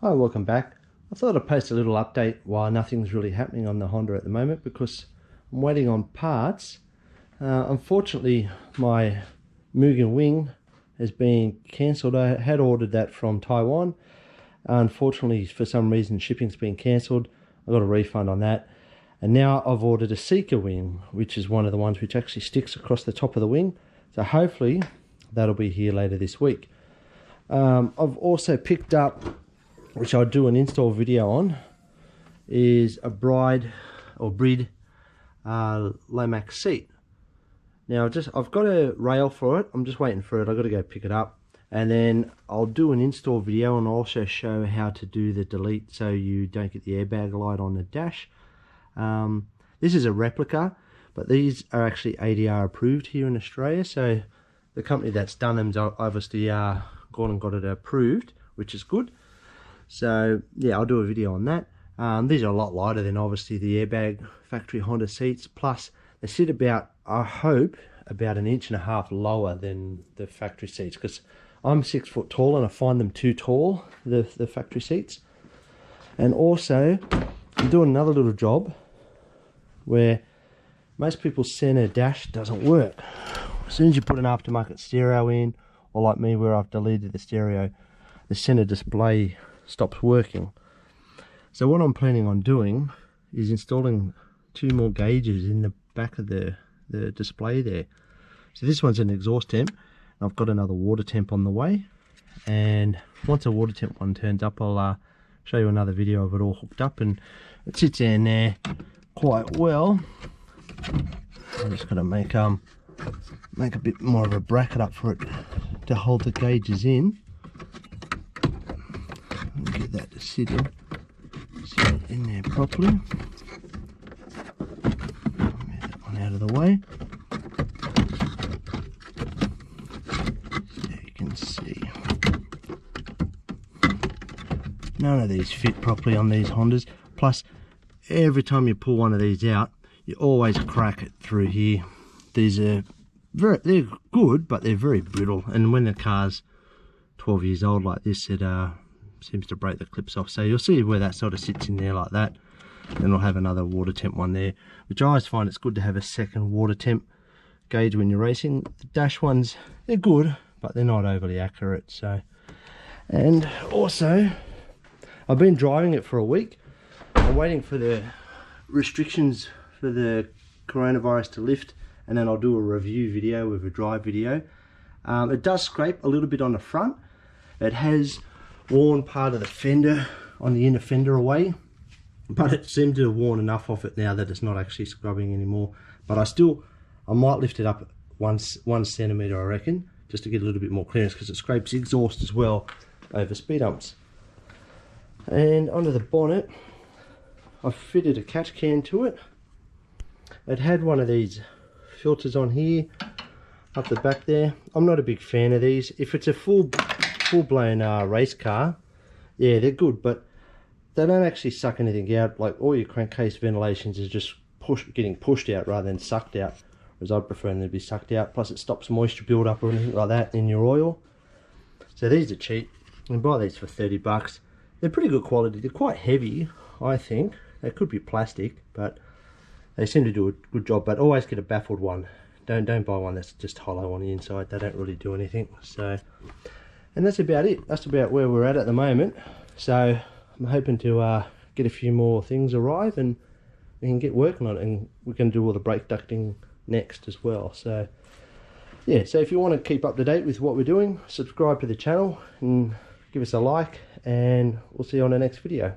Hi, welcome back. I thought I'd post a little update while nothing's really happening on the Honda at the moment because I'm waiting on parts. Unfortunately, my Mugen wing has been cancelled. I had ordered that from Taiwan. Unfortunately, for some reason, shipping's been cancelled. I got a refund on that. And now I've ordered a Seeker wing, which is one of the ones which actually sticks across the top of the wing. So hopefully that'll be here later this week. I've also picked up, which I'll do an install video on, is a Bride Lomax seat. Now I've got a rail for it. I'm just waiting for it. I've got to go pick it up, and then I'll do an install video and also show how to do the delete so you don't get the airbag light on the dash. This is a replica, but these are actually ADR approved here in Australia, so the company that's done them's obviously gone and got it approved, which is good. So yeah, I'll do a video on that. These are a lot lighter than obviously the airbag factory Honda seats, plus they sit about, I hope, about 1.5 inches lower than the factory seats, because I'm 6 foot tall and I find them too tall, the factory seats. And also I'm doing another little job where most people's center dash doesn't work. As soon as you put an aftermarket stereo in, or like me where I've deleted the stereo, the center display stops working. So what I'm planning on doing is installing 2 more gauges in the back of the display there. So this one's an exhaust temp, and I've got another water temp on the way, and once a water temp one turns up, I'll show you another video of it all hooked up, and it sits in there quite well. I'm just going to make a bit more of a bracket up for it to hold the gauges in. Get that to sit in there properly. Move that one out of the way so you can see. None of these fit properly on these Hondas, plus every time you pull one of these out you always crack it through here. These are they're good, but they're very brittle, and when the car's 12 years old like this, it seems to break the clips off. So you'll see where that sort of sits in there like that. Then I'll have another water temp one there, which I always find it's good to have a second water temp gauge when you're racing. The dash ones, they're good, but they're not overly accurate. So, and also I've been driving it for a week. I'm waiting for the restrictions for the coronavirus to lift, and then I'll do a review video with a drive video. It does scrape a little bit on the front. It has worn part of the fender on the inner fender away, but it seemed to have worn enough off it now that it's not actually scrubbing anymore. But I might lift it up 1 centimeter, I reckon, just to get a little bit more clearance, because it scrapes exhaust as well over speed humps. And under the bonnet I've fitted a catch can to it. It had one of these filters on here up the back there. I'm not a big fan of these. If it's a full-blown race car, yeah, they're good, but they don't actually suck anything out. Like, all your crankcase ventilations is just getting pushed out rather than sucked out, whereas I prefer them to be sucked out. Plus it stops moisture build up or anything like that in your oil. So these are cheap. You can buy these for 30 bucks. They're pretty good quality. They're quite heavy, I think. They could be plastic, but they seem to do a good job. But always get a baffled one. Don't buy one that's just hollow on the inside. They don't really do anything. So, and that's about it. That's about where we're at the moment. So I'm hoping to get a few more things arrive, and we can get working on it, and we can do all the brake ducting next as well. So yeah, so if you want to keep up to date with what we're doing, subscribe to the channel and give us a like, and we'll see you on the next video.